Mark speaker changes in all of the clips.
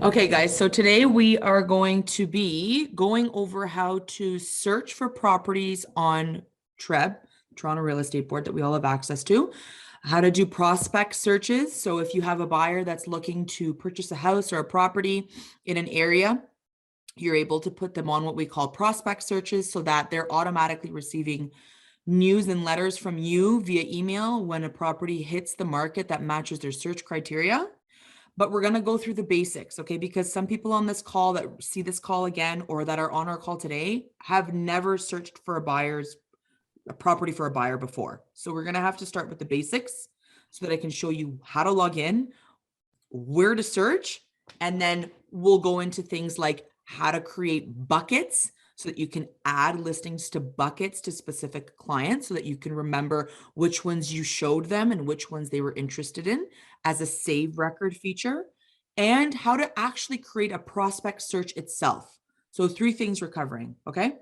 Speaker 1: Okay, guys, so today we are going to be going over how to search for properties on TREB, Toronto Real Estate Board, that we all have access to, how to do prospect searches. So if you have a buyer that's looking to purchase a house or a property in an area, you're able to put them on what we call prospect searches so that they're automatically receiving news and letters from you via email when a property hits the market that matches their search criteria. But we're going to go through the basics, okay? Because some people on this call that see this call again or that are on our call today have never searched for a property for a buyer before. So we're going to have to start with the basics so that I can show you how to log in, where to search, and then we'll go into things like how to create buckets so that you can add listings to buckets to specific clients so that you can remember which ones you showed them and which ones they were interested in as a save record feature, and how to actually create a prospect search itself. So 3 things we're covering, okay?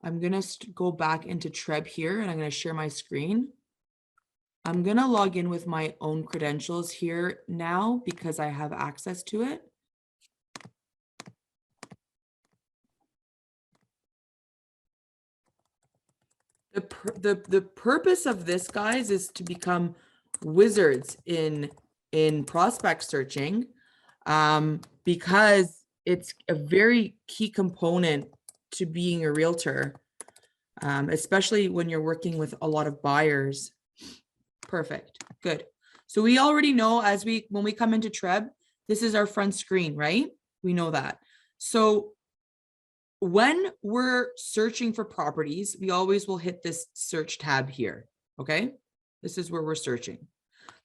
Speaker 1: I'm gonna go back into TREB here and I'm gonna share my screen. I'm gonna log in with my own credentials here now because I have access to it. The purpose of this, guys, is to become wizards in prospect searching, because it's a very key component to being a realtor, especially when you're working with a lot of buyers. Perfect. Good. So we already know when we come into TREB, this is our front screen, right? We know that. So when we're searching for properties, we always will hit this search tab here, okay? This is where we're searching.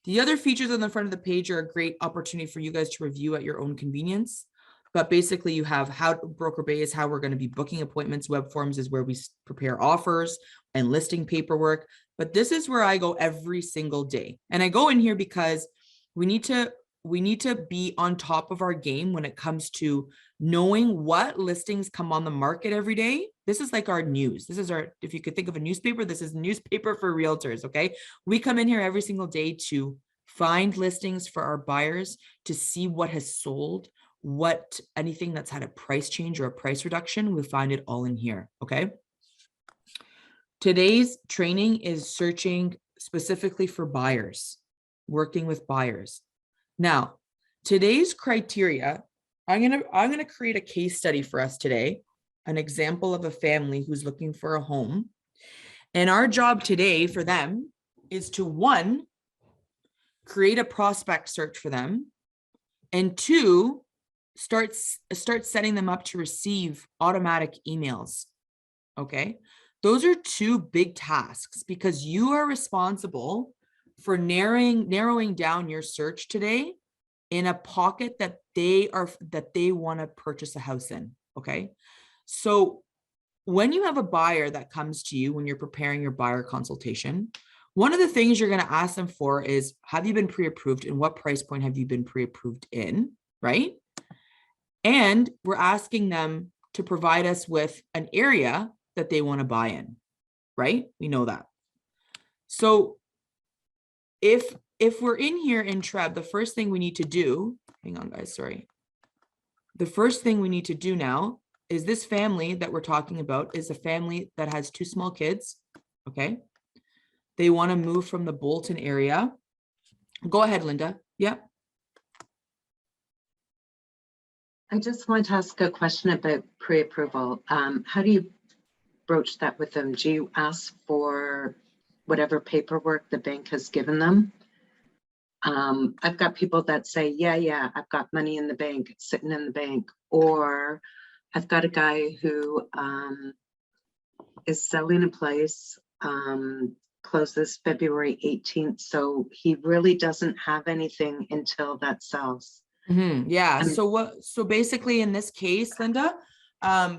Speaker 1: The other features on the front of the page are a great opportunity for you guys to review at your own convenience. But basically you have how Broker Bay is how we're going to be booking appointments. Web forms is where we prepare offers and listing paperwork. But this is where I go every single day. And I go in here because we need to be on top of our game when it comes to knowing what listings come on the market every day. This is like our news. This is if you could think of a newspaper, this is newspaper for realtors, okay? We come in here every single day to find listings for our buyers, to see what has sold, anything that's had a price change or a price reduction, we find it all in here, okay? Today's training is searching specifically for buyers, working with buyers. Now, today's criteria, I'm gonna create a case study for us today, an example of a family who's looking for a home. And our job today for them is to, 1, create a prospect search for them, and 2, start setting them up to receive automatic emails, okay? Those are 2 big tasks because you are responsible for narrowing down your search today in a pocket that they want to purchase a house in, okay? So when you have a buyer that comes to you when you're preparing your buyer consultation, one of the things you're going to ask them for is, have you been pre-approved and what price point have you been pre-approved in, right? And we're asking them to provide us with an area that they want to buy in, right? We know that. So if we're in here in TREB, the first thing we need to do, hang on guys, sorry. The first thing we need to do now is this family that we're talking about is a family that has 2 small kids, okay? They want to move from the Bolton area. Go ahead, Linda. Yeah.
Speaker 2: I just want to ask a question about pre-approval. How do you broach that with them? Do you ask for whatever paperwork the bank has given them? I've got people that say, yeah, I've got money in the bank, it's sitting in the bank. Or I've got a guy who is selling a place, closes February 18th. So he really doesn't have anything until that sells.
Speaker 1: Yeah. So basically in this case, Linda,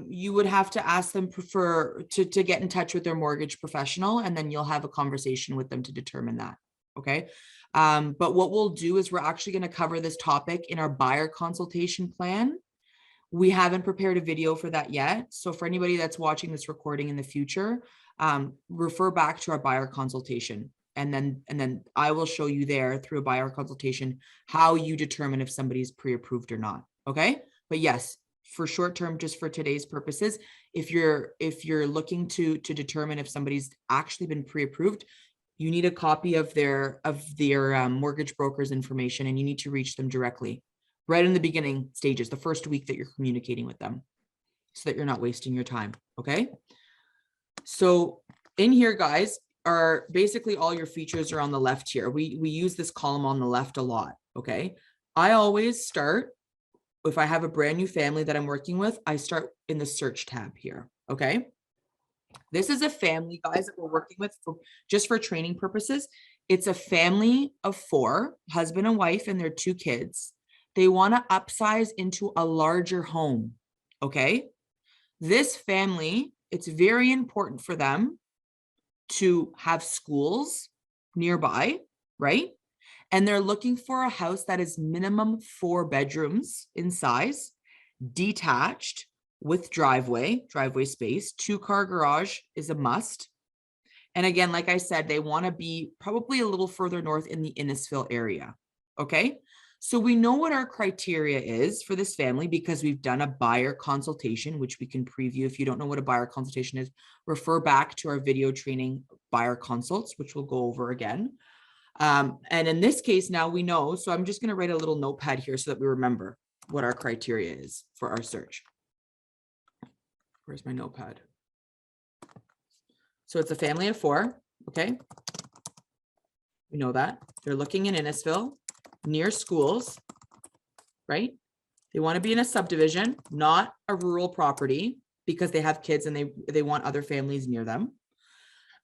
Speaker 1: you would have to ask them to get in touch with their mortgage professional, and then you'll have a conversation with them to determine that. Okay. But what we'll do is we're actually going to cover this topic in our buyer consultation plan. We haven't prepared a video for that yet. So for anybody that's watching this recording in the future, refer back to our buyer consultation. And then I will show you there through a buyer consultation how you determine if somebody's pre-approved or not. Okay. But yes, for short term, just for today's purposes, if you're looking to determine if somebody's actually been pre-approved, you need a copy of their mortgage broker's information, and you need to reach them directly right in the beginning stages, the first week that you're communicating with them, so that you're not wasting your time. Okay. So in here, guys, are basically all your features are on the left here. We use this column on the left a lot. Okay. I always start, if I have a brand new family that I'm working with, I start in the search tab here. Okay. This is a family, guys, that we're working with just for training purposes. It's a family of 4, husband and wife, and their 2 kids. They want to upsize into a larger home. Okay. This family, it's very important for them to have schools nearby, right? And they're looking for a house that is minimum 4 bedrooms in size, detached, with driveway space. 2-car garage is a must. And again, like I said, they want to be probably a little further north in the Innisfil area. Okay. So we know what our criteria is for this family because we've done a buyer consultation, which we can preview. If you don't know what a buyer consultation is, refer back to our video training buyer consults, which we'll go over again. And in this case, now we know. So I'm just going to write a little notepad here so that we remember what our criteria is for our search. Where's my notepad? So it's a family of 4. Okay. We know that they're looking in Innisfil, near schools, right? They want to be in a subdivision, not a rural property, because they have kids and they want other families near them.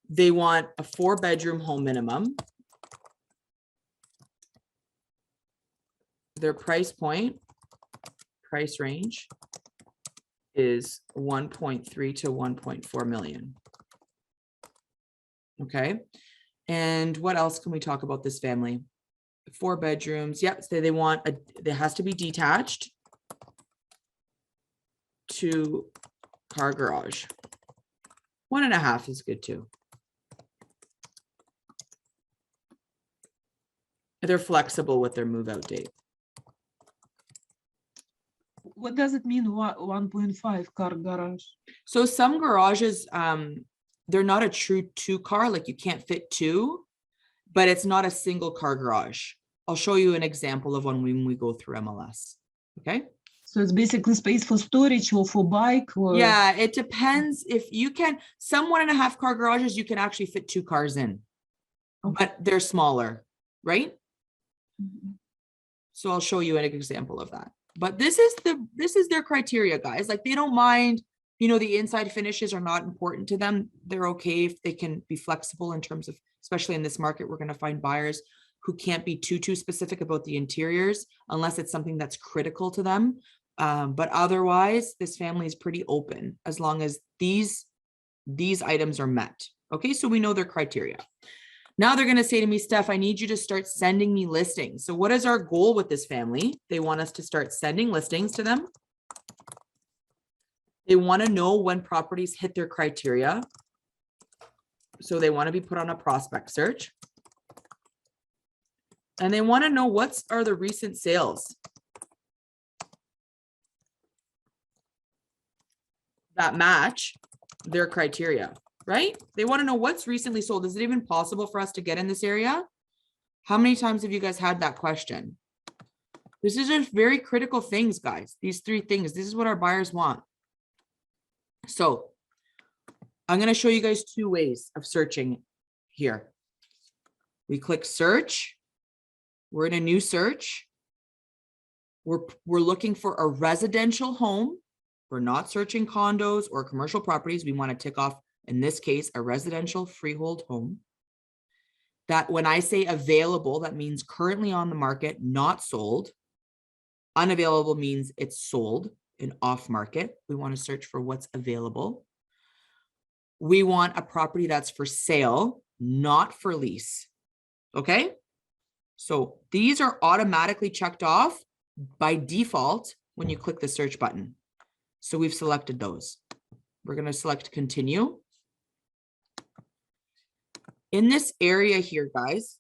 Speaker 1: They want a 4-bedroom home minimum. Their price range is 1.3 to 1.4 million. Okay. And what else can we talk about this family? 4 bedrooms. Yep. So they want there has to be detached, 2-car garage. 1.5 is good too. They're flexible with their move out date.
Speaker 3: What does it mean, 1.5 car garage?
Speaker 1: So some garages, they're not a true 2-car, like you can't fit 2, but it's not a single car garage. I'll show you an example of one when we go through MLS. Okay.
Speaker 3: So it's basically space for storage or for bike or...
Speaker 1: Yeah, it depends. If you can, some 1.5 car garages, you can actually fit 2 cars in, but they're smaller, right?
Speaker 3: Mhm.
Speaker 1: So I'll show you an example of that. But this is their criteria, guys. Like they don't mind, you know, the inside finishes are not important to them. They're okay if they can be flexible in terms of, especially in this market, we're going to find buyers who can't be too specific about the interiors unless it's something that's critical to them. But otherwise, this family is pretty open as long as these items are met. Okay, so we know their criteria. Now they're going to say to me, Steph, I need you to start sending me listings. So what is our goal with this family? They want us to start sending listings to them. They want to know when properties hit their criteria. So they want to be put on a prospect search. And they want to know what are the recent sales that match their criteria, right? They want to know what's recently sold. Is it even possible for us to get in this area? How many times have you guys had that question? This is just very critical things, guys. These 3 things, this is what our buyers want. So I'm going to show you guys 2 ways of searching here. We click search. We're in a new search. We're looking for a residential home. We're not searching condos or commercial properties. We want to tick off, in this case, a residential freehold home. That when I say available, that means currently on the market, not sold. Unavailable means it's sold and off market. We want to search for what's available. We want a property that's for sale, not for lease. Okay. So these are automatically checked off by default when you click the search button. So we've selected those. We're going to select continue. In this area here, guys,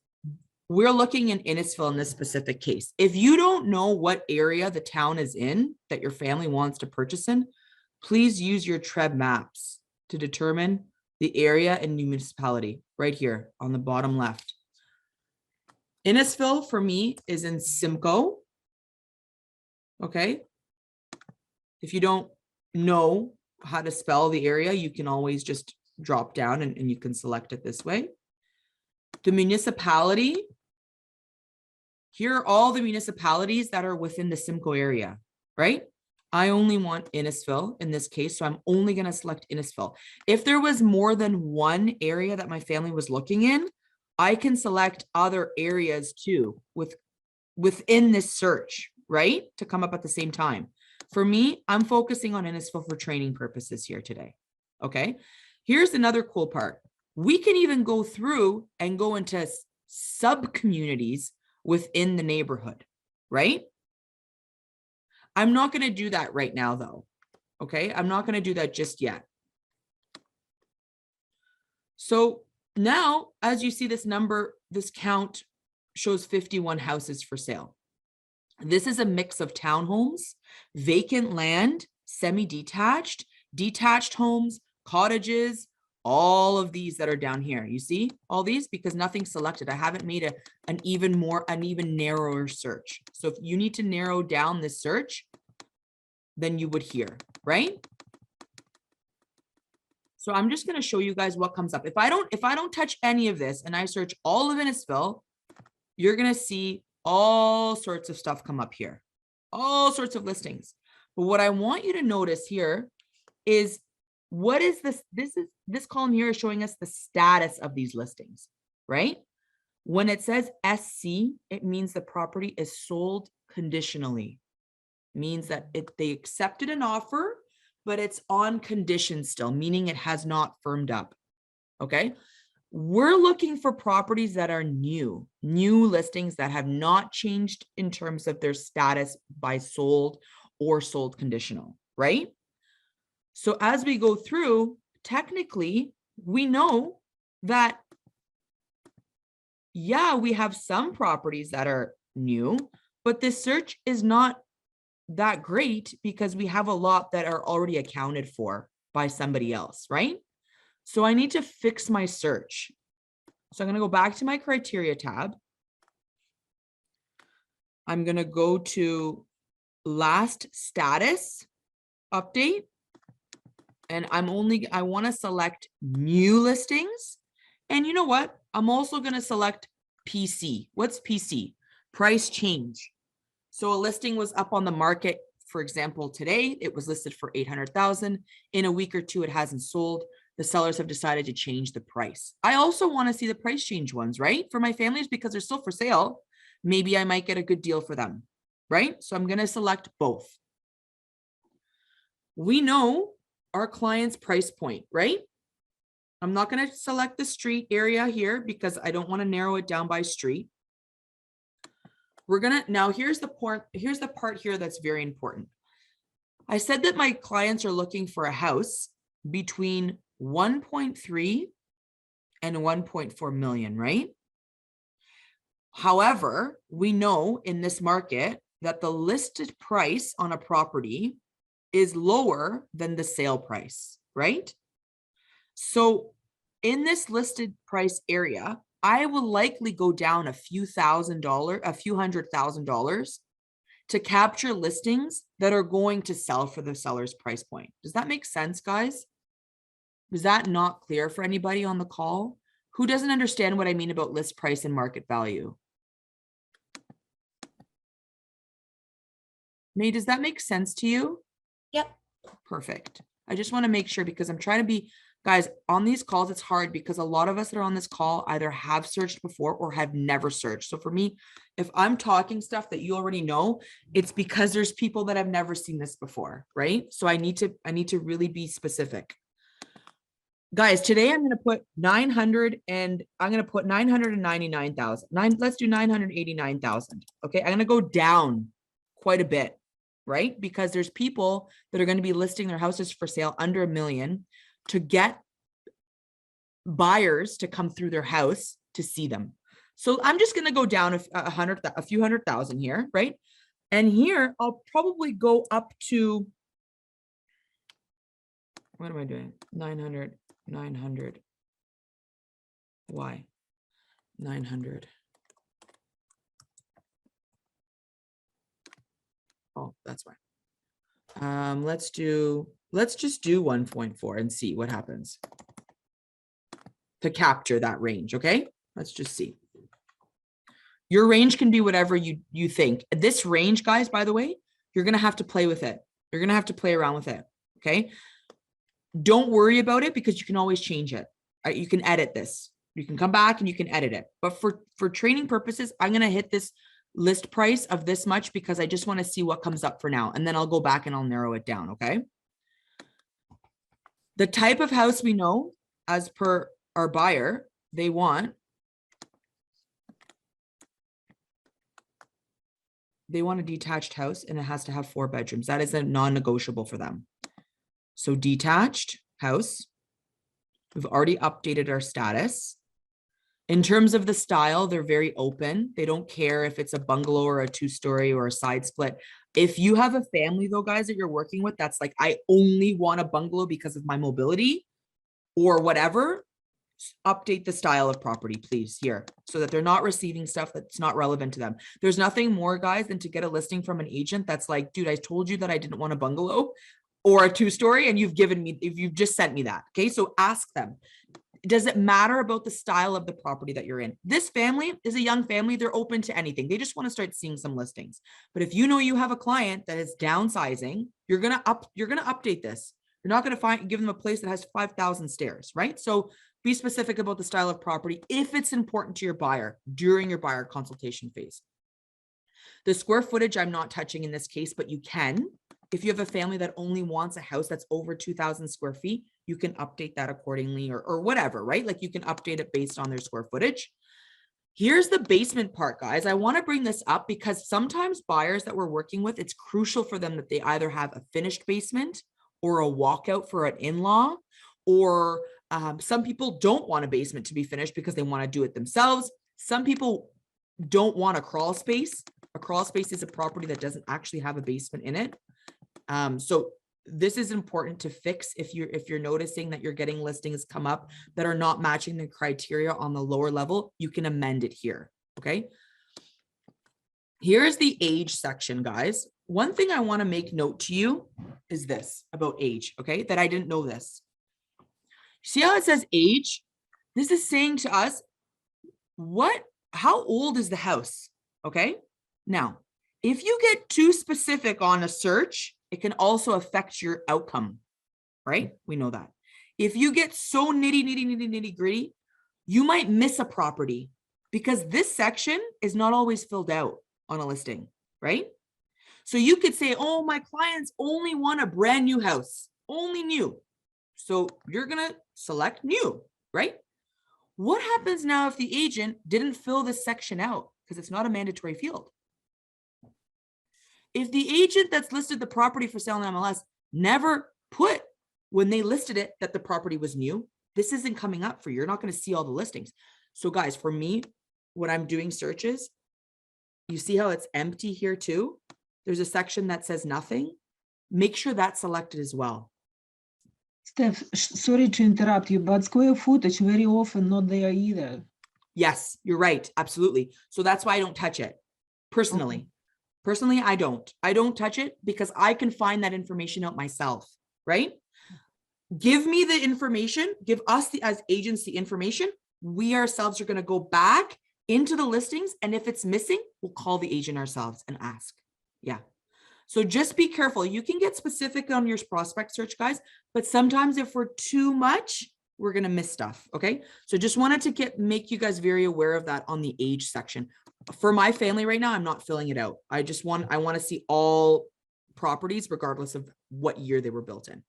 Speaker 1: we're looking in Innisfil in this specific case. If you don't know what area the town is in that your family wants to purchase in, please use your TREB maps to determine the area and municipality right here on the bottom left. Innisfil for me is in Simcoe. Okay. If you don't know how to spell the area, you can always just drop down and you can select it this way. The municipality, here are all the municipalities that are within the Simcoe area, right? I only want Innisfil in this case, so I'm only going to select Innisfil. If there was more than one area that my family was looking in, I can select other areas too within this search, right? To come up at the same time. For me, I'm focusing on Innisfil for training purposes here today. Okay. Here's another cool part. We can even go through and go into sub-communities within the neighborhood, right? I'm not going to do that right now though. Okay. I'm not going to do that just yet. So now, as you see this number, this count shows 51 houses for sale. This is a mix of townhomes, vacant land, semi-detached, detached homes, cottages, all of these that are down here. You see all these because nothing's selected. I haven't made an even narrower search. So if you need to narrow down this search, then you would here, right? So I'm just going to show you guys what comes up. If I don't touch any of this and I search all of Innisfil, you're going to see all sorts of stuff come up here, all sorts of listings. But what I want you to notice here is what is this? This column here is showing us the status of these listings, right? When it says SC, it means the property is sold conditionally. It means that they accepted an offer, but it's on condition still, meaning it has not firmed up. Okay. We're looking for properties that are new listings that have not changed in terms of their status by sold or sold conditional, right? So as we go through, technically, we know that, yeah, we have some properties that are new, but this search is not that great because we have a lot that are already accounted for by somebody else, right? So I need to fix my search. So I'm going to go back to my criteria tab. I'm going to go to last status update. And I want to select new listings. And you know what? I'm also going to select PC. What's PC? Price change. So a listing was up on the market, for example, today, it was listed for 800,000. In a week or two, it hasn't sold. The sellers have decided to change the price. I also want to see the price change ones, right? For my families, because they're still for sale. Maybe I might get a good deal for them, right? So I'm going to select both. We know our client's price point, right? I'm not going to select the street area here because I don't want to narrow it down by street. We're going to, now here's the part here that's very important. I said that my clients are looking for a house between 1.3 and 1.4 million, right? However, we know in this market that the listed price on a property is lower than the sale price, right? So in this listed price area, I will likely go down a few $100,000 to capture listings that are going to sell for the seller's price point. Does that make sense, guys? Is that not clear for anybody on the call? Who doesn't understand what I mean about list price and market value? May, does that make sense to you?
Speaker 4: Yep.
Speaker 1: Perfect. I just want to make sure because I'm trying to be, guys, on these calls, it's hard because a lot of us that are on this call either have searched before or have never searched. So for me, if I'm talking stuff that you already know, it's because there's people that have never seen this before, right? So I need to really be specific. Guys, today I'm going to put 999,000. Let's do 989,000. Okay. I'm going to go down quite a bit, right? Because there's people that are going to be listing their houses for sale under $1 million to get buyers to come through their house to see them. So I'm just going to go down a few hundred thousand here, right? And here I'll probably go up to, what am I doing? 900. Why? 900. Oh, that's why. Let's just do 1.4 and see what happens to capture that range. Okay, let's just see. Your range can be whatever you think. This range, guys, by the way, you're going to have to play with it. You're going to have to play around with it. Okay. Don't worry about it because you can always change it. Right? You can edit this. You can come back and you can edit it. But for training purposes, I'm going to hit this list price of this much because I just want to see what comes up for now. And then I'll go back and I'll narrow it down. Okay. The type of house we know as per our buyer, they want a detached house and it has to have 4 bedrooms. That is a non-negotiable for them. So detached house. We've already updated our status. In terms of the style, they're very open. They don't care if it's a bungalow or a 2-story or a side split. If you have a family though, guys, that you're working with, that's like, I only want a bungalow because of my mobility or whatever, update the style of property, please, here, so that they're not receiving stuff that's not relevant to them. There's nothing more, guys, than to get a listing from an agent that's like, dude, I told you that I didn't want a bungalow or a 2-story and you've just sent me that. Okay, so ask them. Does it matter about the style of the property that you're in? This family is a young family. They're open to anything. They just want to start seeing some listings. But if you know you have a client that is downsizing, you're going to update this. You're not going to give them a place that has 5,000 stairs, right? So be specific about the style of property if it's important to your buyer during your buyer consultation phase. The square footage I'm not touching in this case, but you can. If you have a family that only wants a house that's over 2,000 square feet, you can update that accordingly or whatever, right? Like you can update it based on their square footage. Here's the basement part, guys. I want to bring this up because sometimes buyers that we're working with, it's crucial for them that they either have a finished basement or a walkout for an in-law, or some people don't want a basement to be finished because they want to do it themselves. Some people don't want a crawl space. A crawl space is a property that doesn't actually have a basement in it. So this is important to fix if you're noticing that you're getting listings come up that are not matching the criteria on the lower level. You can amend it here. Okay. Here's the age section, guys. One thing I want to make note to you is this about age. Okay, that I didn't know this. See how it says age? This is saying to us, how old is the house? Okay. Now, if you get too specific on a search, it can also affect your outcome, right? We know that. If you get so nitty gritty, you might miss a property because this section is not always filled out on a listing, right? So you could say, oh, my clients only want a brand new house, only new. So you're going to select new, right? What happens now if the agent didn't fill this section out because it's not a mandatory field? If the agent that's listed the property for sale in MLS never put when they listed it that the property was new, this isn't coming up for you. You're not going to see all the listings. So guys, for me, when I'm doing searches, you see how it's empty here too? There's a section that says nothing. Make sure that's selected as well.
Speaker 3: Steph, sorry to interrupt you, but square footage very often not there either.
Speaker 1: Yes, you're right. Absolutely. So that's why I don't touch it personally. Okay. Personally, I don't touch it because I can find that information out myself, right? Give me the information, give us as agents the information. We ourselves are going to go back into the listings. And if it's missing, we'll call the agent ourselves and ask. Yeah. So just be careful. You can get specific on your prospect search, guys, but sometimes if we're too much, we're going to miss stuff. Okay. So just wanted to make you guys very aware of that on the age section. For my family right now, I'm not filling it out. I want to see all properties regardless of what year they were built in.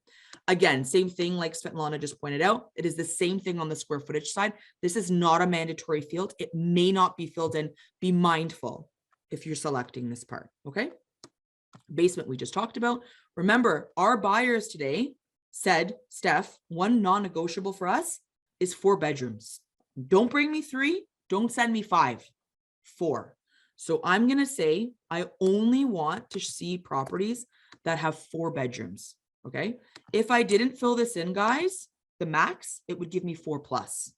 Speaker 1: Again, same thing like Svetlana just pointed out. It is the same thing on the square footage side. This is not a mandatory field. It may not be filled in. Be mindful if you're selecting this part. Okay. Basement we just talked about. Remember, our buyers today said, Steph, one non-negotiable for us is 4 bedrooms. Don't bring me 3. Don't send me 5, 4. So I'm going to say I only want to see properties that have 4 bedrooms. Okay. If I didn't fill this in, guys, the max, it would give me 4+.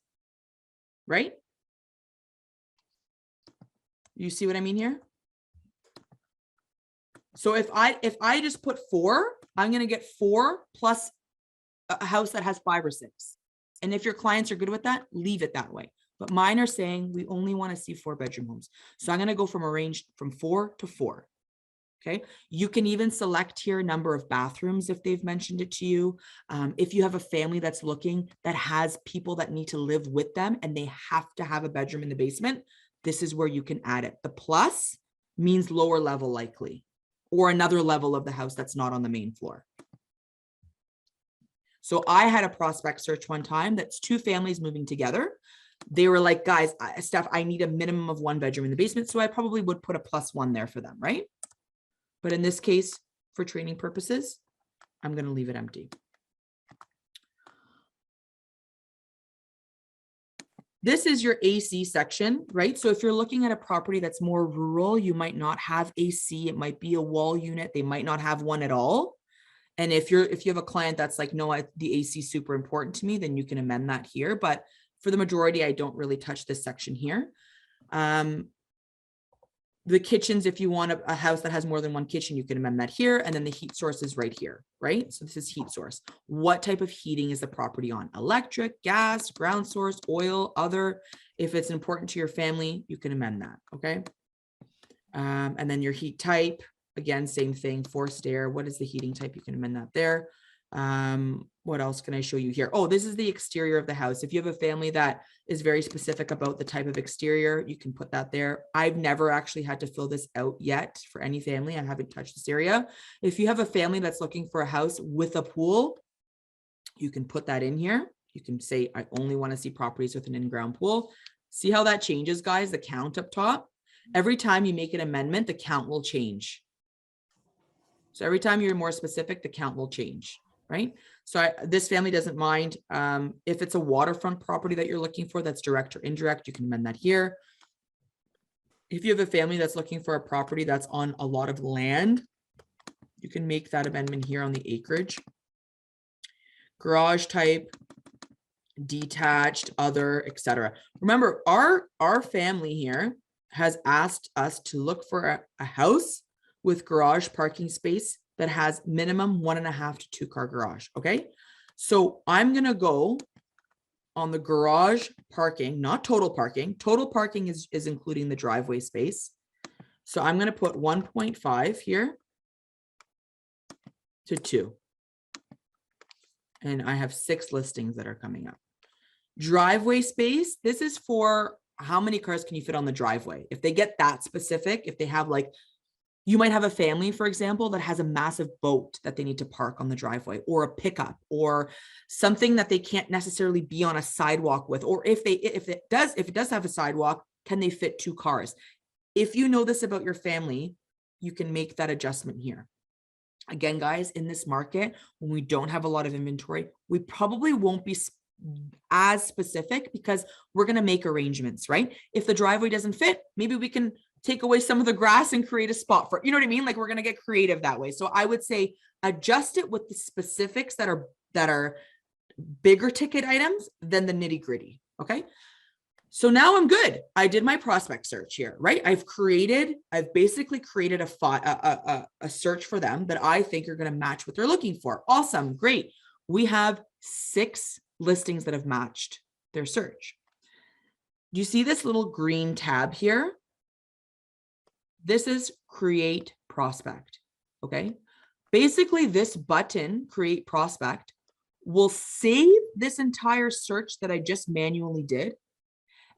Speaker 1: Right? You see what I mean here? So if I just put 4, I'm going to get 4 plus a house that has 5 or 6. And if your clients are good with that, leave it that way. But mine are saying we only want to see 4-bedroom homes. So I'm going to go from a range from 4 to 4. Okay. You can even select here number of bathrooms if they've mentioned it to you. If you have a family that's looking that has people that need to live with them and they have to have a bedroom in the basement, this is where you can add it. The plus means lower level likely, or another level of the house that's not on the main floor. So I had a prospect search one time that's 2 families moving together. They were like, guys, Steph, I need a minimum of 1 bedroom in the basement. So I probably would put a +1 there for them, right? But in this case, for training purposes, I'm going to leave it empty. This is your AC section, right? So if you're looking at a property that's more rural, you might not have AC. It might be a wall unit. They might not have one at all. And if you have a client that's like, no, the AC is super important to me, then you can amend that here. But for the majority, I don't really touch this section here. The kitchens, if you want a house that has more than 1 kitchen, you can amend that here. And then the heat source is right here, right? So this is heat source. What type of heating is the property on? Electric, gas, ground source, oil, other. If it's important to your family, you can amend that, okay? And then your heat type, again, same thing, forced air. What is the heating type? You can amend that there. What else can I show you here? Oh, this is the exterior of the house. If you have a family that is very specific about the type of exterior, you can put that there. I've never actually had to fill this out yet for any family. I haven't touched this area. If you have a family that's looking for a house with a pool, you can put that in here. You can say, I only want to see properties with an in-ground pool. See how that changes, guys? The count up top. Every time you make an amendment, the count will change. So every time you're more specific, the count will change. Right? So this family doesn't mind. If it's a waterfront property that you're looking for, that's direct or indirect, you can amend that here. If you have a family that's looking for a property that's on a lot of land, you can make that amendment here on the acreage. Garage type, detached, other, etc. Remember, our family here has asked us to look for a house with garage parking space that has minimum 1.5 to 2 car garage. Okay. So I'm going to go on the garage parking, not total parking. Total parking is including the driveway space. So I'm going to put 1.5 here to 2. And I have 6 listings that are coming up. Driveway space. This is for how many cars can you fit on the driveway? If they get that specific, if they have like, you might have a family, for example, that has a massive boat that they need to park on the driveway, or a pickup, or something that they can't necessarily be on a sidewalk with. Or if it does have a sidewalk, can they fit 2 cars? If you know this about your family, you can make that adjustment here. Again, guys, in this market, when we don't have a lot of inventory, we probably won't be as specific because we're going to make arrangements, right? If the driveway doesn't fit, maybe we can take away some of the grass and create a spot for it. You know what I mean? Like, we're going to get creative that way. So I would say adjust it with the specifics that are bigger ticket items than the nitty gritty. Okay. So now I'm good. I did my prospect search here, right? I've basically created a search for them that I think are going to match what they're looking for. Awesome. Great. We have 6 listings that have matched their search. Do you see this little green tab here? This is create prospect. Okay. Basically, this button, create prospect, will save this entire search that I just manually did.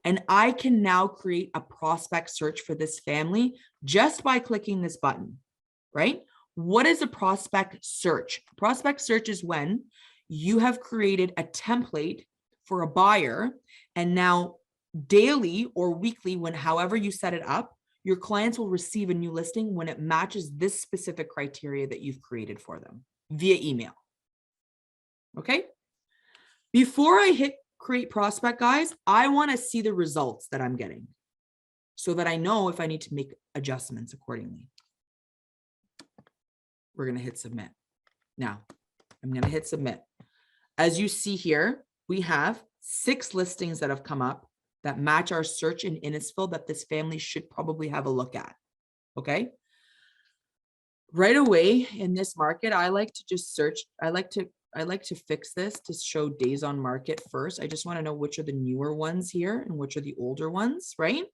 Speaker 1: And I can now create a prospect search for this family just by clicking this button, right? What is a prospect search? Prospect search is when you have created a template for a buyer, and now daily or weekly, however you set it up, your clients will receive a new listing when it matches this specific criteria that you've created for them via email. Okay. Before I hit create prospect, guys, I want to see the results that I'm getting so that I know if I need to make adjustments accordingly. We're going to hit submit. Now, I'm going to hit submit. As you see here, we have 6 listings that have come up that match our search in Innisfil that this family should probably have a look at. Okay. Right away in this market, I like to just search. I like to fix this to show days on market first. I just want to know which are the newer ones here and which are the older ones, right?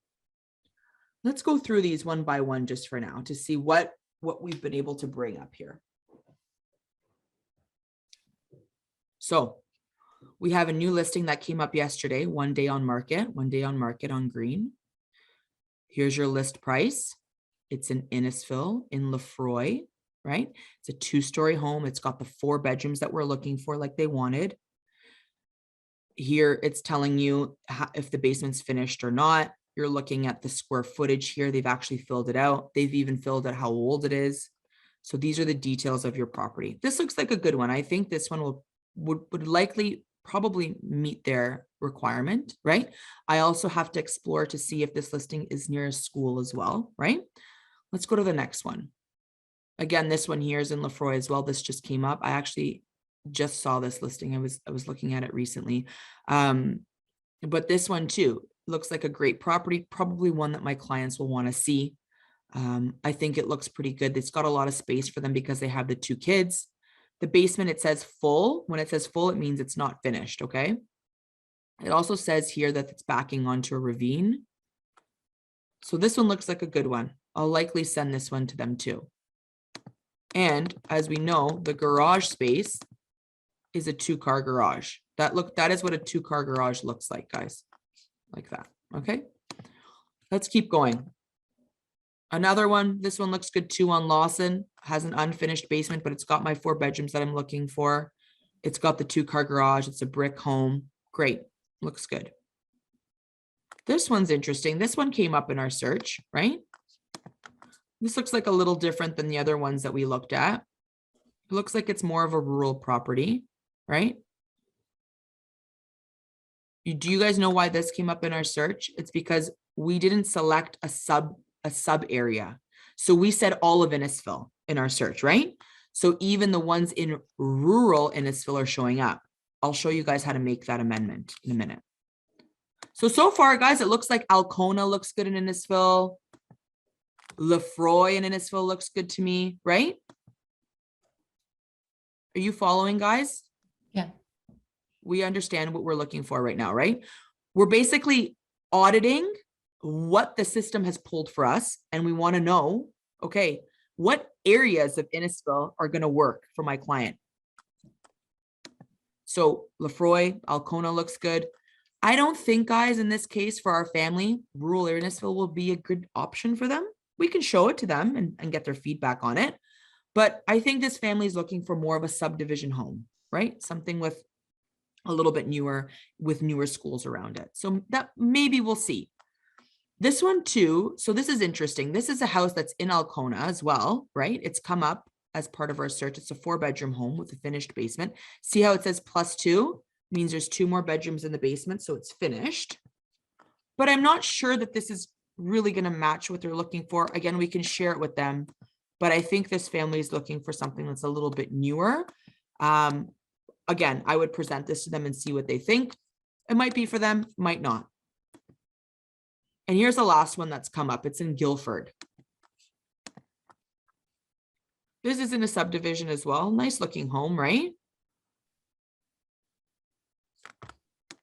Speaker 1: Let's go through these one by one just for now to see what we've been able to bring up here. So we have a new listing that came up yesterday, 1 day on market on green. Here's your list price. It's in Innisfil in Lefroy, right? It's a 2-story home. It's got the 4 bedrooms that we're looking for like they wanted. Here it's telling you if the basement's finished or not. You're looking at the square footage here. They've actually filled it out. They've even filled out how old it is. So these are the details of your property. This looks like a good one. I think this one would likely probably meet their requirement, right? I also have to explore to see if this listing is near a school as well, right? Let's go to the next one. Again, this one here is in Lefroy as well. This just came up. I actually just saw this listing. I was looking at it recently. But this one too looks like a great property, probably one that my clients will want to see. I think it looks pretty good. It's got a lot of space for them because they have the 2 kids. The basement, it says full. When it says full, it means it's not finished, okay? It also says here that it's backing onto a ravine. So this one looks like a good one. I'll likely send this one to them too. And as we know, the garage space is a 2-car garage. That is what a 2-car garage looks like, guys. Like that, okay? Let's keep going. Another one, this one looks good too on Lawson. Has an unfinished basement, but it's got my 4 bedrooms that I'm looking for. It's got the 2-car garage. It's a brick home. Great, looks good. This one's interesting. This one came up in our search, right? This looks like a little different than the other ones that we looked at. It looks like it's more of a rural property, right? Do you guys know why this came up in our search? It's because we didn't select a sub area. So we said all of Innisfil in our search, right? So even the ones in rural Innisfil are showing up. I'll show you guys how to make that amendment in a minute. So far, guys, it looks like Alcona looks good in Innisfil. Lefroy in Innisfil looks good to me, right? Are you following, guys?
Speaker 4: Yeah.
Speaker 1: We understand what we're looking for right now, right? We're basically auditing what the system has pulled for us. And we want to know, okay, what areas of Innisfil are going to work for my client? So Lefroy, Alcona looks good. I don't think, guys, in this case for our family, rural Innisfil will be a good option for them. We can show it to them and get their feedback on it. But I think this family is looking for more of a subdivision home, right? Something with a little bit newer, with newer schools around it. So that maybe we'll see. This one too, so this is interesting. This is a house that's in Alcona as well, right? It's come up as part of our search. It's a 4-bedroom home with a finished basement. See how it says +2? Means there's 2 more bedrooms in the basement, so it's finished. But I'm not sure that this is really going to match what they're looking for. Again, we can share it with them, but I think this family is looking for something that's a little bit newer. Again, I would present this to them and see what they think. It might be for them, might not. And here's the last one that's come up. It's in Guildford. This is in a subdivision as well. Nice looking home, right?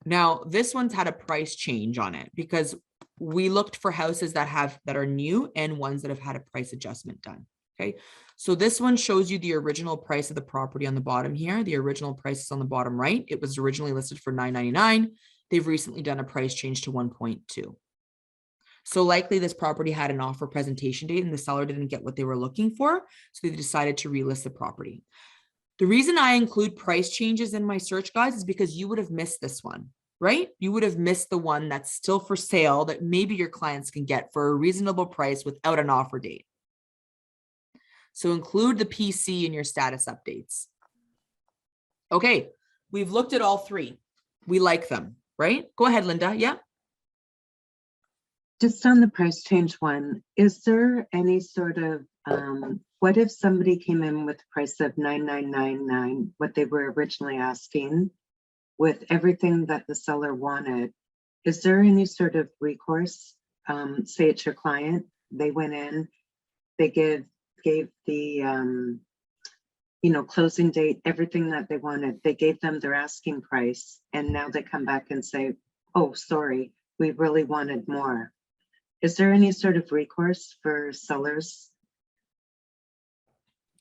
Speaker 1: Now, this one's had a price change on it because we looked for houses that are new and ones that have had a price adjustment done. Okay, so this one shows you the original price of the property on the bottom here. The original price is on the bottom right. It was originally listed for $999. They've recently done a price change to 1.2. So likely this property had an offer presentation date and the seller didn't get what they were looking for. So they decided to relist the property. The reason I include price changes in my search, guys, is because you would have missed this one, right? You would have missed the one that's still for sale that maybe your clients can get for a reasonable price without an offer date. So include the PC in your status updates. Okay, we've looked at all 3. We like them. right? Go ahead, Linda. Yeah.
Speaker 2: Just on the price change one, is there any sort of, what if somebody came in with a price of 9,999, what they were originally asking, with everything that the seller wanted? Is there any sort of recourse? Say it's your client, they went in, they gave the, closing date, everything that they wanted, they gave them their asking price, and now they come back and say, oh, sorry, we really wanted more. Is there any sort of recourse for sellers?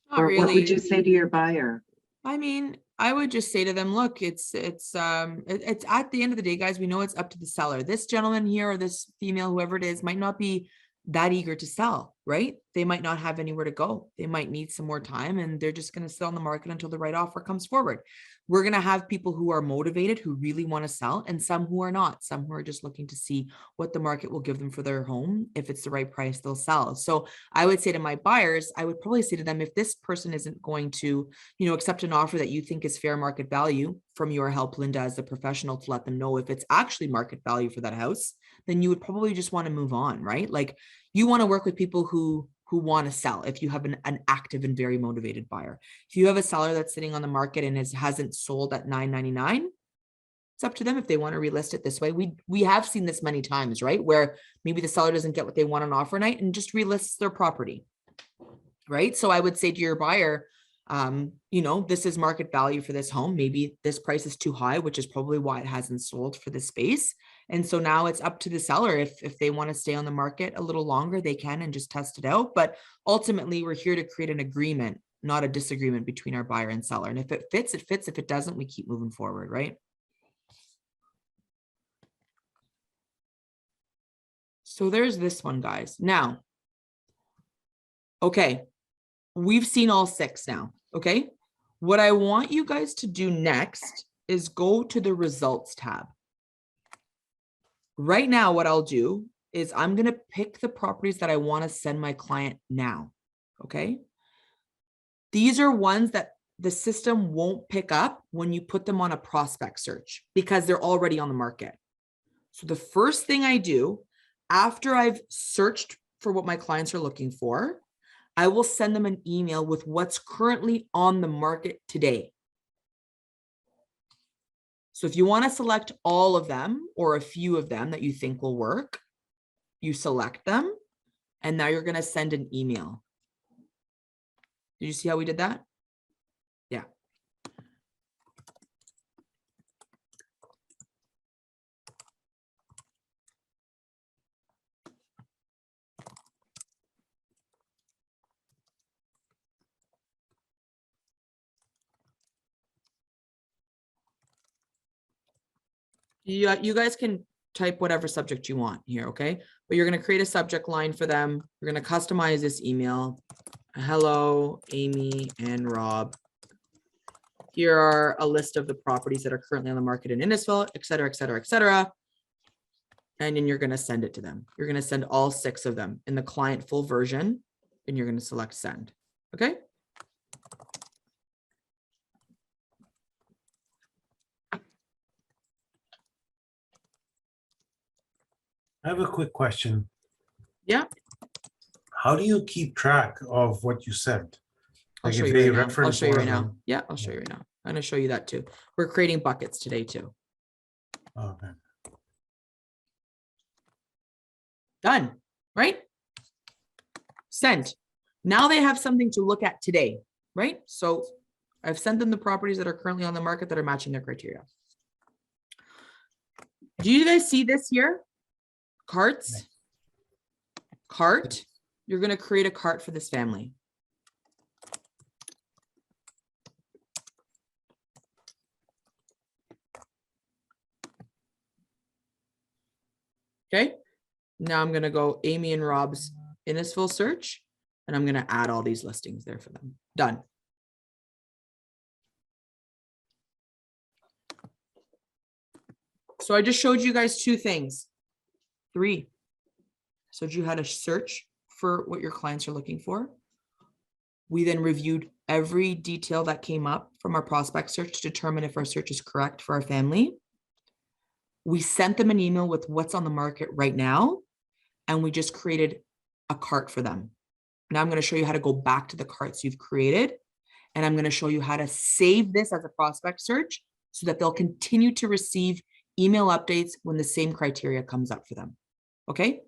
Speaker 1: Not
Speaker 2: Or
Speaker 1: really.
Speaker 2: what would you say to your buyer?
Speaker 1: I mean, I would just say to them, look, it's at the end of the day, guys, we know it's up to the seller. This gentleman here or this female, whoever it is, might not be that eager to sell, right? They might not have anywhere to go. They might need some more time, and they're just going to sit on the market until the right offer comes forward. We're going to have people who are motivated, who really want to sell, and some who are not, some who are just looking to see what the market will give them for their home. If it's the right price, they'll sell. So I would say to my buyers, I would probably say to them, if this person isn't going to, accept an offer that you think is fair market value, from your help, Linda, as a professional, to let them know if it's actually market value for that house, then you would probably just want to move on, right? Like, you want to work with people who want to sell. If you have an active and very motivated buyer, if you have a seller that's sitting on the market and hasn't sold at $999, it's up to them if they want to relist it this way. We have seen this many times, right? Where maybe the seller doesn't get what they want on offer night and just relists their property, right? So I would say to your buyer, this is market value for this home. Maybe this price is too high, which is probably why it hasn't sold for this space. And so now it's up to the seller. If they want to stay on the market a little longer, they can, and just test it out. But ultimately, we're here to create an agreement, not a disagreement between our buyer and seller. And if it fits, it fits. If it doesn't, we keep moving forward, right? So there's this one, guys. Now, okay, we've seen all 6 now. Okay. What I want you guys to do next is go to the results tab. Right now, what I'll do is I'm going to pick the properties that I want to send my client now. Okay. These are ones that the system won't pick up when you put them on a prospect search because they're already on the market. So the first thing I do after I've searched for what my clients are looking for, I will send them an email with what's currently on the market today. So if you want to select all of them or a few of them that you think will work, you select them, and now you're going to send an email. Did you see how we did that? Yeah. You guys can type whatever subject you want here, okay? But you're going to create a subject line for them. You're going to customize this email. Hello, Amy and Rob. Here are a list of the properties that are currently on the market in Innisfil, et cetera, et cetera, et cetera. And then you're going to send it to them. You're going to send all 6 of them in the client full version, and you're going to select send. Okay.
Speaker 4: I have a quick question.
Speaker 1: Yeah.
Speaker 4: How do you keep track of what you sent?
Speaker 1: I'll
Speaker 4: Like
Speaker 1: show
Speaker 4: if
Speaker 1: you
Speaker 4: they
Speaker 1: right now. I'll
Speaker 4: reference
Speaker 1: show you
Speaker 4: one
Speaker 1: right
Speaker 4: of
Speaker 1: now.
Speaker 4: them.
Speaker 1: Yeah, I'll show you right now. I'm going to show you that too. We're creating buckets today too.
Speaker 4: Okay.
Speaker 1: Done, right? Send. Now they have something to look at today, right? So I've sent them the properties that are currently on the market that are matching their criteria. Do you guys see this here? Carts. Cart. You're going to create a cart for this family. Okay. Now I'm going to go Amy and Rob's Innisfil search, and I'm going to add all these listings there for them. Done. So I just showed you guys 2 things. 3. So you had to search for what your clients are looking for. We then reviewed every detail that came up from our prospect search to determine if our search is correct for our family. We sent them an email with what's on the market right now, and we just created a cart for them. Now I'm going to show you how to go back to the carts you've created, and I'm going to show you how to save this as a prospect search so that they'll continue to receive email updates when the same criteria comes up for them. Okay?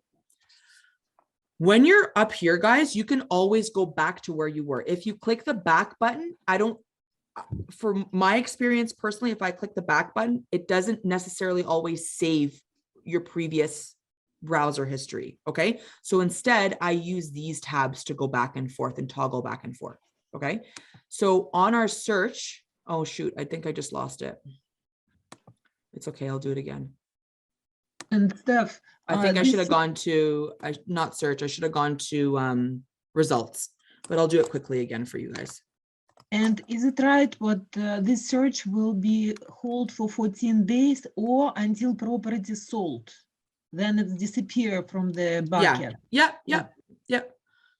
Speaker 1: When you're up here, guys, you can always go back to where you were. If you click the back button, for my experience personally, if I click the back button, it doesn't necessarily always save your previous browser history. Okay. So instead I use these tabs to go back and forth and toggle back and forth. Okay. So on our search, oh shoot, I think I just lost it. It's okay. I'll do it again.
Speaker 3: And Steph,
Speaker 1: I think I should have gone to, not search. I should have gone to results, but I'll do it quickly again for you guys.
Speaker 3: And is it right what this search will be hold for 14 days or until property is sold? Then it disappear from the bucket.
Speaker 1: Yeah.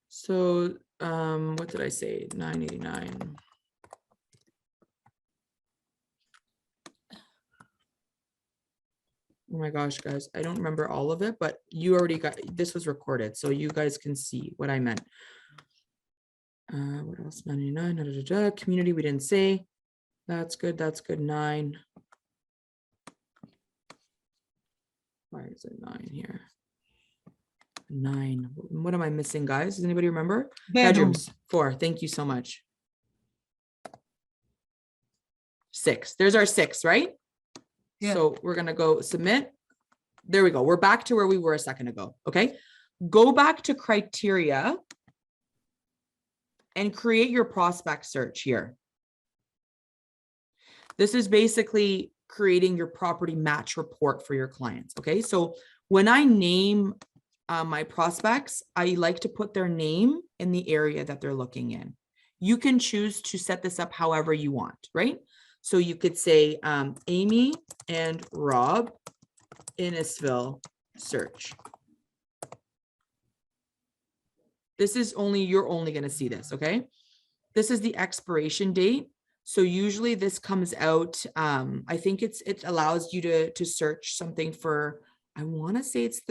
Speaker 1: So what did I say? 989. Oh my gosh, guys, I don't remember all of it, but you already got, this was recorded, so you guys can see what I meant. What else? 99, community, we didn't say. That's good, 9. Why is it 9 here? 9, what am I missing, guys? Does anybody remember? Bedrooms, 4, thank you so much. 6, there's our 6, right?
Speaker 3: Yeah.
Speaker 1: So we're gonna go submit. There we go, we're back to where we were a second ago, okay? Go back to criteria and create your prospect search here. This is basically creating your property match report for your clients, okay? So when I name my prospects, I like to put their name in the area that they're looking in. You can choose to set this up however you want, right? So you could say Amy and Rob Innisfil search. This is only, you're only going to see this, okay? This is the expiration date. So usually this comes out, I think it allows you to search something for, I want to say it's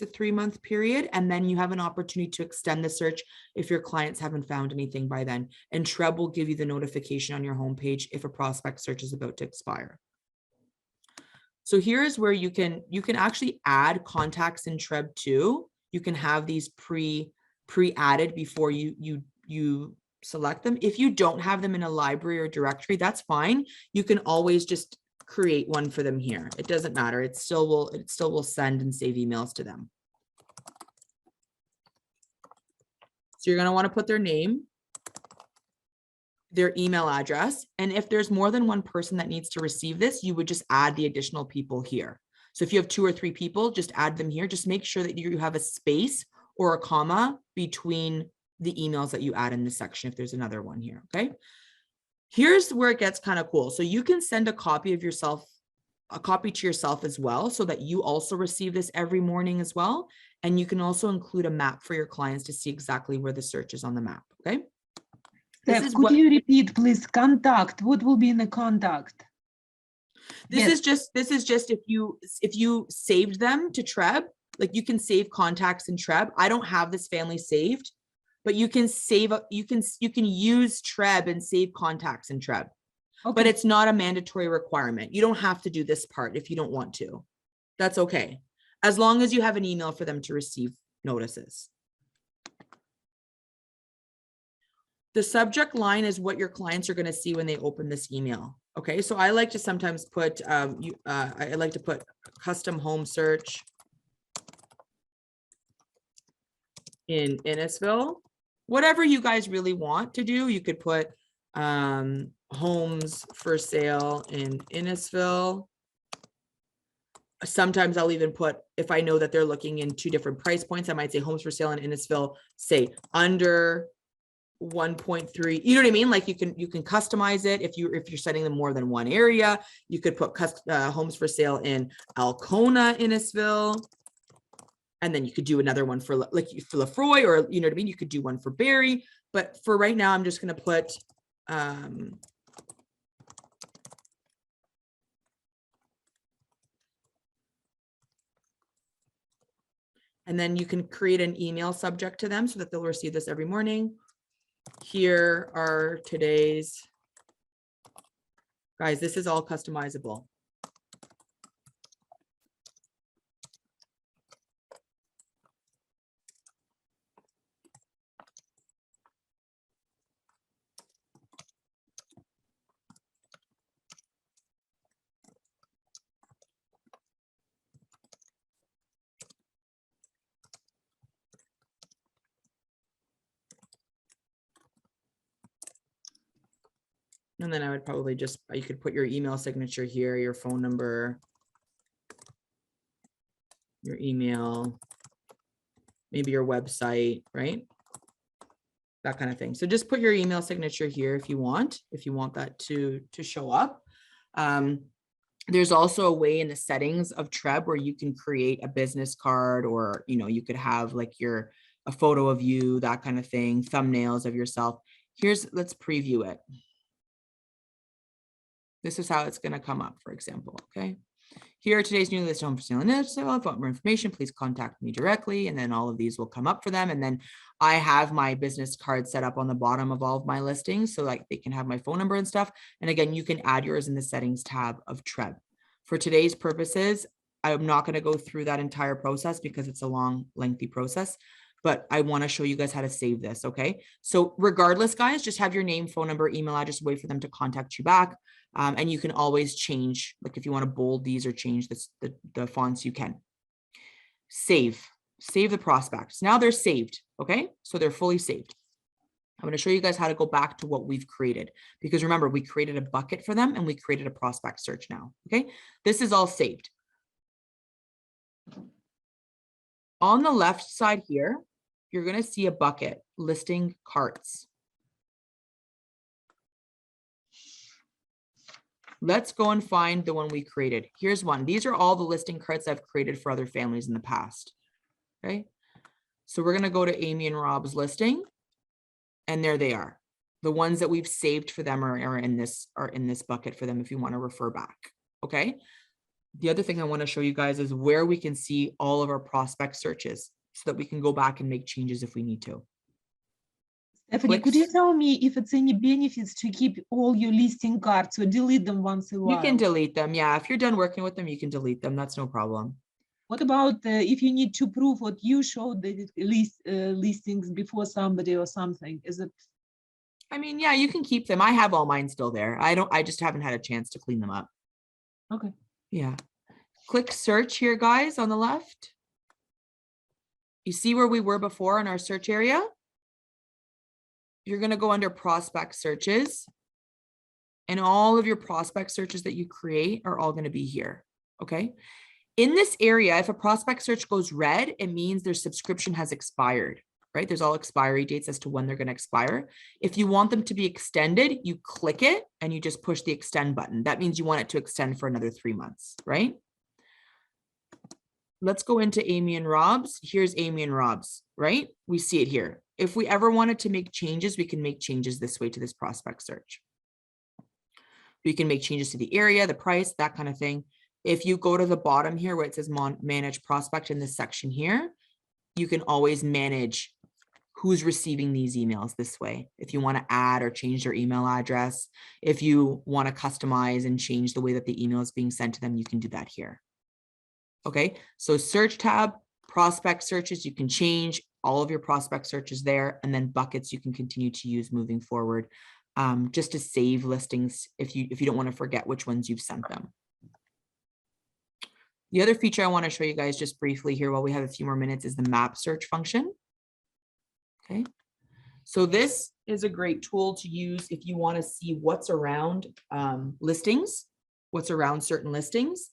Speaker 1: a 3-month period, and then you have an opportunity to extend the search if your clients haven't found anything by then. And Treb will give you the notification on your homepage if a prospect search is about to expire. So here's where you can actually add contacts in Treb too. You can have these pre-added before you select them. If you don't have them in a library or directory, that's fine. You can always just create one for them here. It doesn't matter. It still will send and save emails to them. So you're going to want to put their name, their email address, and if there's more than one person that needs to receive this, you would just add the additional people here. So if you have 2 or 3 people, just add them here. Just make sure that you have a space or a comma between the emails that you add in this section if there's another one here, okay? Here's where it gets kind of cool. So you can send a copy of yourself, a copy to yourself as well, so that you also receive this every morning as well. And you can also include a map for your clients to see exactly where the search is on the map, okay?
Speaker 3: Steph, could you repeat, please? Contact, what will be in the contact?
Speaker 1: This is just if you saved them to Treb, like you can save contacts in Treb. I don't have this family saved, but you can save, you can use Treb and save contacts in Treb, okay. But it's not a mandatory requirement. You don't have to do this part if you don't want to. That's okay. As long as you have an email for them to receive notices. The subject line is what your clients are going to see when they open this email. Okay, so I like to sometimes put, I like to put custom home search in Innisfil. Whatever you guys really want to do, you could put homes for sale in Innisfil. Sometimes I'll even put, if I know that they're looking in 2 different price points, I might say homes for sale in Innisfil, say under 1.3, you know what I mean? Like you can customize it. If you're sending them more than one area, you could put homes for sale in Alcona, Innisfil. And then you could do another one for Lefroy, or you know what I mean? You could do one for Barrie, but for right now, I'm just going to put And then you can create an email subject to them so that they'll receive this every morning. Here are today's, guys, this is all customizable. And then I would probably just, you could put your email signature here, your phone number, your email, maybe your website, right? That kind of thing. So just put your email signature here if you want that to show up. There's also a way in the settings of Treb where you can create a business card, or, you know, you could have like a photo of you, that kind of thing, thumbnails of yourself. Let's preview it. This is how it's going to come up, for example. Okay. Here are today's new list of home for sale and if you want more information, please contact me directly. And then all of these will come up for them. And then I have my business card set up on the bottom of all of my listings, so like they can have my phone number and stuff. And again, you can add yours in the settings tab of Treb. For today's purposes, I'm not going to go through that entire process because it's a long, lengthy process, but I want to show you guys how to save this. Okay. So regardless, guys, just have your name, phone number, email address, wait for them to contact you back. And you can always change, like if you want to bold these or change this, the fonts, you can. Save the prospects. Now they're saved. Okay. So they're fully saved. I'm going to show you guys how to go back to what we've created, because remember, we created a bucket for them and we created a prospect search now. Okay. This is all saved. On the left side here, you're going to see a bucket, listing carts. Let's go and find the one we created. Here's one. These are all the listing cards I've created for other families in the past. Okay. So we're going to go to Amy and Rob's listing, and there they are. The ones that we've saved for them are in this bucket for them if you want to refer back. Okay. The other thing I want to show you guys is where we can see all of our prospect searches so that we can go back and make changes if we need to.
Speaker 3: Stephanie, could you tell me if it's any benefits to keep all your listing cards or delete them once in a while?
Speaker 1: You can delete them. Yeah. If you're done working with them, you can delete them. That's no problem.
Speaker 3: What about if you need to prove what you showed the listings before somebody or something? Is it?
Speaker 1: I mean, yeah, you can keep them. I have all mine still there. I just haven't had a chance to clean them up.
Speaker 3: Okay.
Speaker 1: Yeah. Click search here, guys, on the left. You see where we were before in our search area? You're going to go under prospect searches, and all of your prospect searches that you create are all going to be here. Okay. In this area, if a prospect search goes red, it means their subscription has expired, right? There's all expiry dates as to when they're going to expire. If you want them to be extended, you click it and you just push the extend button. That means you want it to extend for another 3 months, right? Let's go into Amy and Rob's. Here's Amy and Rob's, right? We see it here. If we ever wanted to make changes, we can make changes this way to this prospect search. We can make changes to the area, the price, that kind of thing. If you go to the bottom here where it says manage prospect in this section here, you can always manage who's receiving these emails this way. If you want to add or change their email address, if you want to customize and change the way that the email is being sent to them, you can do that here. Okay, so search tab, prospect searches, you can change all of your prospect searches there, and then buckets you can continue to use moving forward, just to save listings if you don't want to forget which ones you've sent them. The other feature I want to show you guys just briefly here while we have a few more minutes is the map search function. Okay, so this is a great tool to use if you want to see what's around listings, what's around certain listings.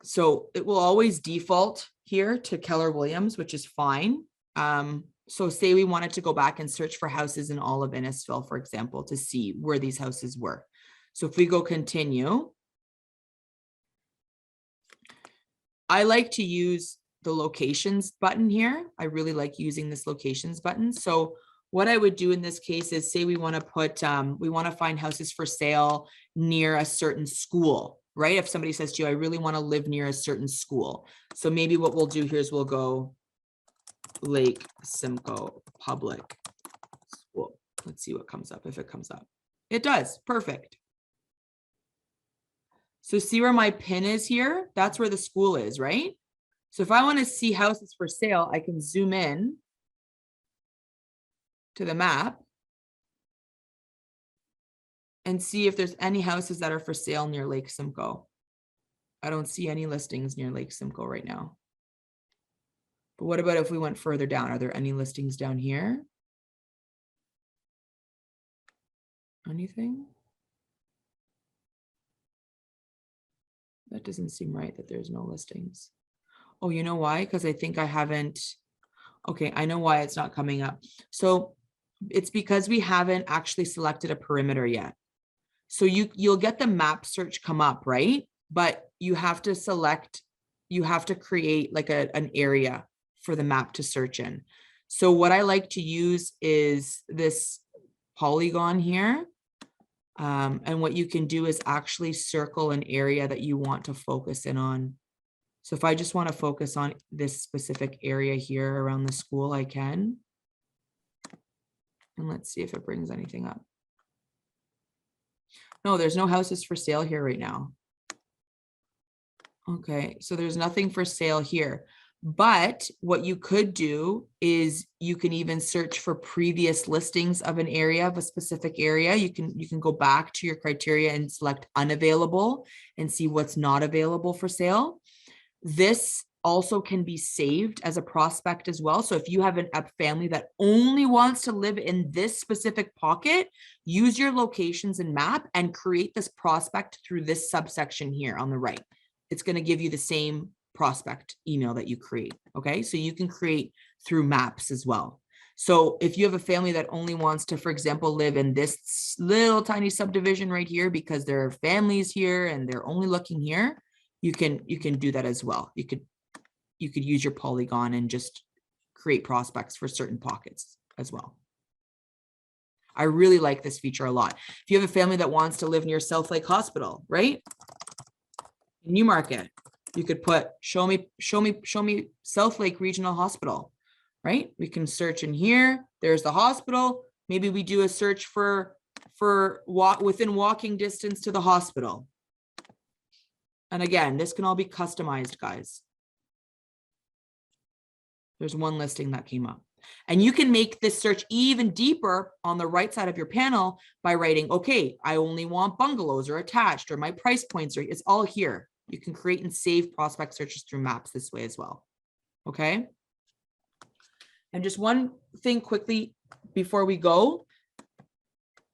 Speaker 1: So it will always default here to Keller Williams, which is fine. So say we wanted to go back and search for houses in all of Innisfil, for example, to see where these houses were. So if we go continue, I like to use the locations button here. I really like using this locations button. So what I would do in this case is say we want to put, we want to find houses for sale near a certain school. right? If somebody says to you, I really want to live near a certain school. So maybe what we'll do here is we'll go Lake Simcoe Public School. Let's see what comes up, if it comes up. It does, perfect. So see where my pin is here? That's where the school is, right? So if I want to see houses for sale, I can zoom in to the map and see if there's any houses that are for sale near Lake Simcoe. I don't see any listings near Lake Simcoe right now. But what about if we went further down? Are there any listings down here? Anything? That doesn't seem right that there's no listings. Oh, you know why? Because I think I haven't. Okay, I know why it's not coming up. So it's because we haven't actually selected a perimeter yet. So you'll get the map search come up, right? But you have to select, you have to create like an area for the map to search in. So what I like to use is this polygon here. And what you can do is actually circle an area that you want to focus in on. So if I just want to focus on this specific area here around the school, I can. And let's see if it brings anything up. No, there's no houses for sale here right now. Okay, so there's nothing for sale here. But what you could do is you can even search for previous listings of an area, of a specific area. You can go back to your criteria and select unavailable and see what's not available for sale. This also can be saved as a prospect as well. So if you have a family that only wants to live in this specific pocket, use your locations and map and create this prospect through this subsection here on the right. It's going to give you the same prospect email that you create. Okay, so you can create through maps as well. So if you have a family that only wants to, for example, live in this little tiny subdivision right here because there are families here and they're only looking here, you can do that as well. You could use your polygon and just create prospects for certain pockets as well. I really like this feature a lot. If you have a family that wants to live near South Lake Hospital, right? Newmarket, you could put show me South Lake Regional Hospital, right? We can search in here. There's the hospital. Maybe we do a search for within walking distance to the hospital. And again, this can all be customized, guys. There's one listing that came up. And you can make this search even deeper on the right side of your panel by writing, okay, I only want bungalows or attached, or my price points are, it's all here. You can create and save prospect searches through maps this way as well. Okay. And just one thing quickly before we go,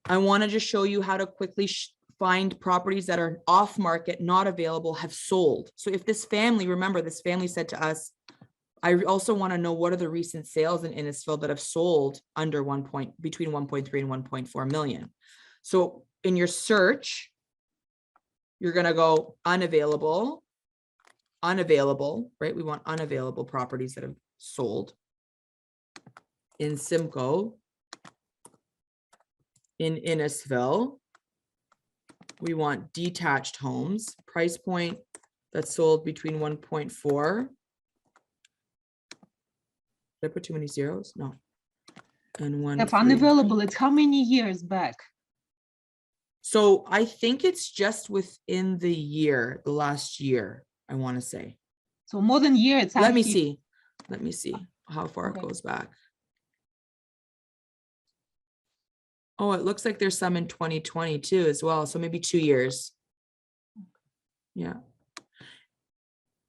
Speaker 1: I want to just show you how to quickly find properties that are off market, not available, have sold. So if this family, remember this family said to us, I also want to know what are the recent sales in Innisfil that have sold under between 1.3 and 1.4 million. So in your search, you're going to go unavailable, right? We want unavailable properties that have sold in Simcoe, in Innisfil. We want detached homes, price point that's sold between 1.4. Did I put too many zeros? No. And one.
Speaker 3: If unavailable, it's how many years back?
Speaker 1: So I think it's just within the year, the last year, I want to say.
Speaker 3: So more than a year. It's
Speaker 1: Let me see how far it goes back. Oh, it looks like there's some in 2022 as well. So maybe 2 years. Yeah.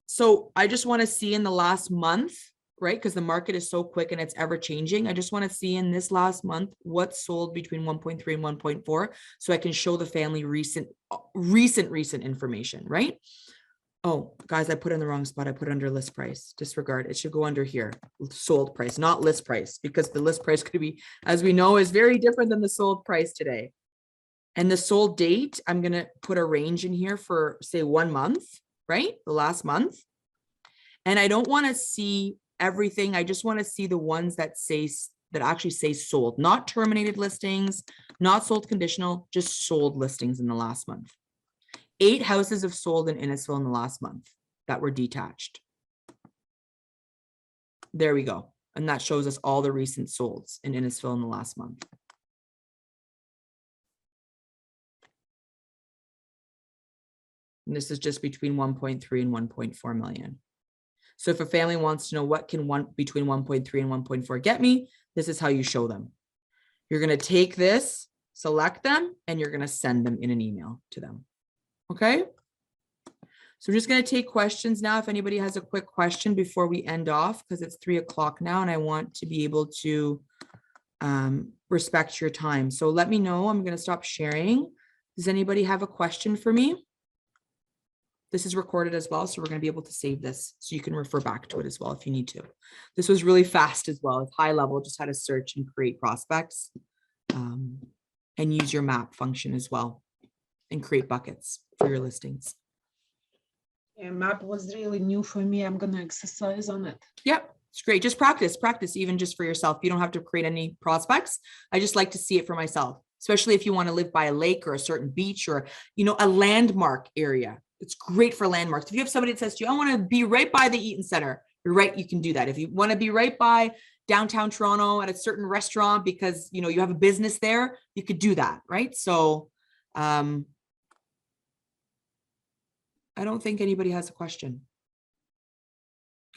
Speaker 1: So I just want to see in the last month, right? Because the market is so quick and it's ever changing. I just want to see in this last month what sold between 1.3 and 1.4 so I can show the family recent information, right? Oh, guys, I put it in the wrong spot. I put it under list price. Disregard. It should go under here. Sold price, not list price, because the list price could be, as we know, is very different than the sold price today. And the sold date, I'm going to put a range in here for, say, 1 month, right? The last month. And I don't want to see everything. I just want to see the ones that actually say sold, not terminated listings, not sold conditional, just sold listings in the last month. 8 houses have sold in Innisfil in the last month that were detached. There we go. And that shows us all the recent solds in Innisfil in the last month. And this is just between 1.3 and 1.4 million. So if a family wants to know what can between 1.3 and 1.4 get me, this is how you show them. You're going to take this, select them, and you're going to send them in an email to them. Okay. So we're just going to take questions now. If anybody has a quick question before we end off, because it's 3 o'clock now and I want to be able to respect your time. So let me know. I'm going to stop sharing. Does anybody have a question for me? This is recorded as well, so we're going to be able to save this so you can refer back to it as well if you need to. This was really fast as well. It's high level, just how to search and create prospects and use your map function as well and create buckets for your listings.
Speaker 3: Yeah, map was really new for me. I'm going to exercise on it.
Speaker 1: Yep, it's great. Just practice even just for yourself. You don't have to create any prospects. I just like to see it for myself, especially if you want to live by a lake or a certain beach or, you know, a landmark area. It's great for landmarks. If you have somebody that says to you, I want to be right by the Eaton Center, you're right, you can do that. If you want to be right by downtown Toronto at a certain restaurant because, you know, you have a business there, you could do that, right? So I don't think anybody has a question.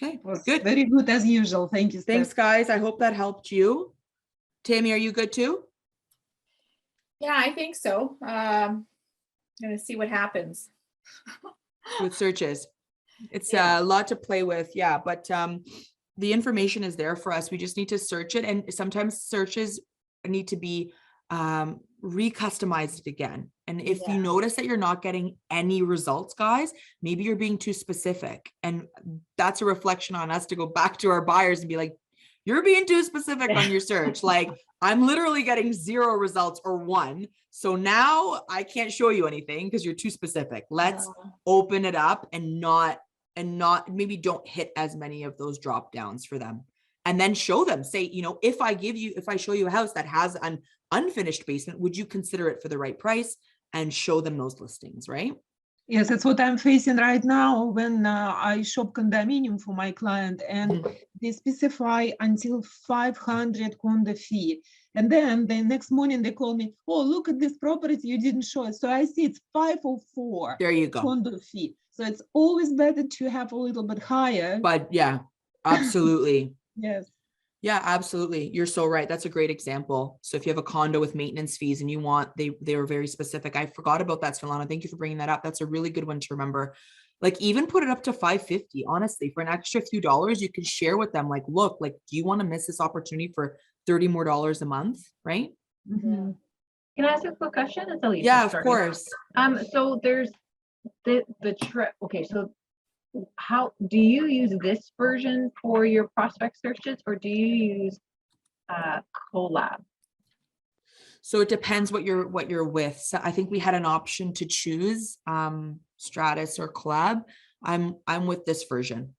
Speaker 1: Okay, good.
Speaker 3: Very good as usual. Thank you, Steph.
Speaker 1: Thanks, guys. I hope that helped you. Tammy, are you good too?
Speaker 5: Yeah, I think so. I'm gonna see what happens.
Speaker 1: With searches. It's
Speaker 5: Yeah.
Speaker 1: a lot to play with. Yeah. But the information is there for us. We just need to search it. And sometimes searches need to be recustomized again. And if you
Speaker 5: Yeah.
Speaker 1: notice that you're not getting any results, guys, maybe you're being too specific. And that's a reflection on us to go back to our buyers and be like, you're being too specific on your search. Like, I'm literally getting 0 results or 1. So now I can't show you anything because you're too specific. Let's open it up and not maybe don't hit as many of those drop downs for them. And then show them, say, you know, if I show you a house that has an unfinished basement, would you consider it for the right price? And show them those listings, right?
Speaker 3: Yes, that's what I'm facing right now when I shop condominium for my client, and they specify until 500 condo fee. And then the next morning they call me, oh, look at this property, you didn't show it. So I see it's 504
Speaker 1: There you go.
Speaker 3: condo fee. So it's always better to have a little bit higher.
Speaker 1: But yeah, absolutely.
Speaker 3: Yes.
Speaker 1: Yeah, absolutely. You're so right. That's a great example. So if you have a condo with maintenance fees and you want, they were very specific. I forgot about that, Svilana. Thank you for bringing that up. That's a really good one to remember. Like, even put it up to 550, honestly, for an extra few dollars, you can share with them, like, look, like, do you want to miss this opportunity for $30 more a month? Right?
Speaker 3: Mm-hmm.
Speaker 5: Can I ask a quick question? It's Elisa.
Speaker 1: Yeah, of
Speaker 5: Sorry.
Speaker 1: course.
Speaker 5: So there's the trip. Okay, so how do you use this version for your prospect searches, or do you use Colab?
Speaker 1: So it depends what you're with. So I think we had an option to choose Stratus or Collab. I'm with this version.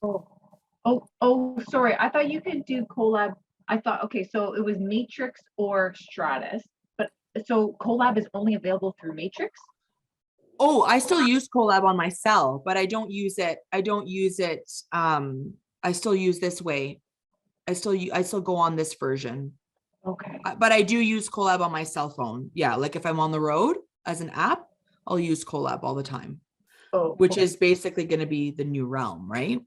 Speaker 5: Oh, sorry. I thought you could do Colab. I thought, okay, so it was Matrix or Stratus, but so Colab is only available through Matrix?
Speaker 1: Oh, I still use Colab on my cell, but I don't use it. I still use this way. I still go on this version.
Speaker 5: Okay.
Speaker 1: But I do use Colab on my cell phone. Yeah, like if I'm on the road as an app, I'll use Colab all the time.
Speaker 5: Oh,
Speaker 1: which
Speaker 5: okay.
Speaker 1: is basically going to be the new realm, right?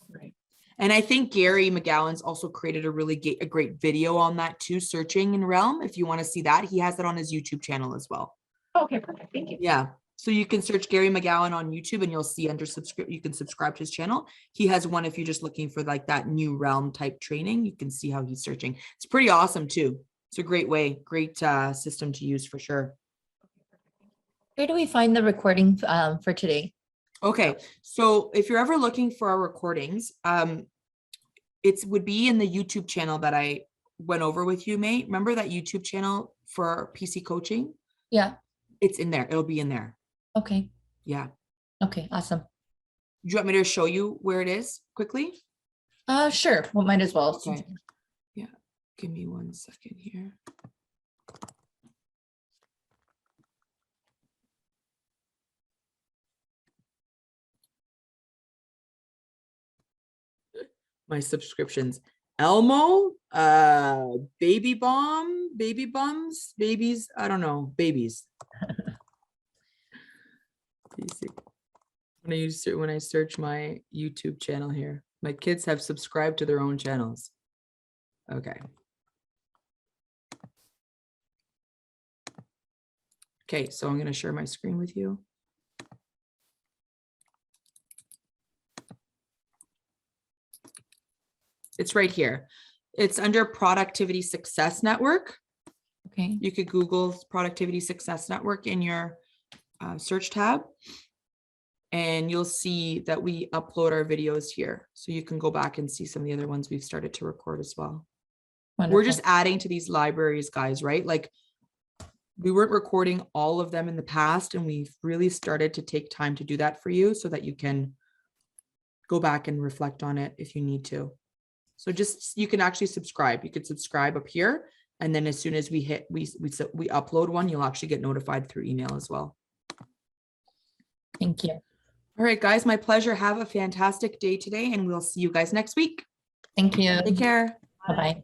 Speaker 5: Right.
Speaker 1: And I think Gary McGowan's also created a great video on that too, searching in Realm. If you want to see that, he has it on his YouTube channel as well.
Speaker 5: Okay, perfect. Thank you.
Speaker 1: Yeah. So you can search Gary McGowan on YouTube and you'll see under subscribe, you can subscribe to his channel. He has one if you're just looking for like that new realm type training, you can see how he's searching. It's pretty awesome too. It's a great way, great system to use for sure.
Speaker 6: Where do we find the recording for today?
Speaker 1: Okay, so if you're ever looking for our recordings, it would be in the YouTube channel that I went over with you, May. Remember that YouTube channel for PC coaching?
Speaker 6: Yeah.
Speaker 1: It's in there. It'll be in there.
Speaker 6: Okay.
Speaker 1: Yeah.
Speaker 6: Okay, awesome.
Speaker 1: Do you want me to show you where it is quickly?
Speaker 6: Sure. Well, might as well.
Speaker 1: Okay. Yeah. Give me 1 second here. my subscriptions. Elmo, Baby Bomb, Baby Bums, Babies, I don't know, babies. Basic. When I search my YouTube channel here, my kids have subscribed to their own channels. Okay. Okay, so I'm going to share my screen with you. It's right here. It's under Productivity Success Network.
Speaker 6: Okay.
Speaker 1: You could Google Productivity Success Network in your search tab, and you'll see that we upload our videos here. So you can go back and see some of the other ones we've started to record as well.
Speaker 6: Wonderful.
Speaker 1: We're just adding to these libraries, guys, right? Like we weren't recording all of them in the past, and we've really started to take time to do that for you so that you can go back and reflect on it if you need to. So just, you can actually subscribe. You could subscribe up here. And then as soon as we upload one, you'll actually get notified through email as well.
Speaker 6: Thank you.
Speaker 1: All right, guys, my pleasure. Have a fantastic day today, and we'll see you guys next week.
Speaker 6: Thank you.
Speaker 1: Take care.
Speaker 6: Bye-bye.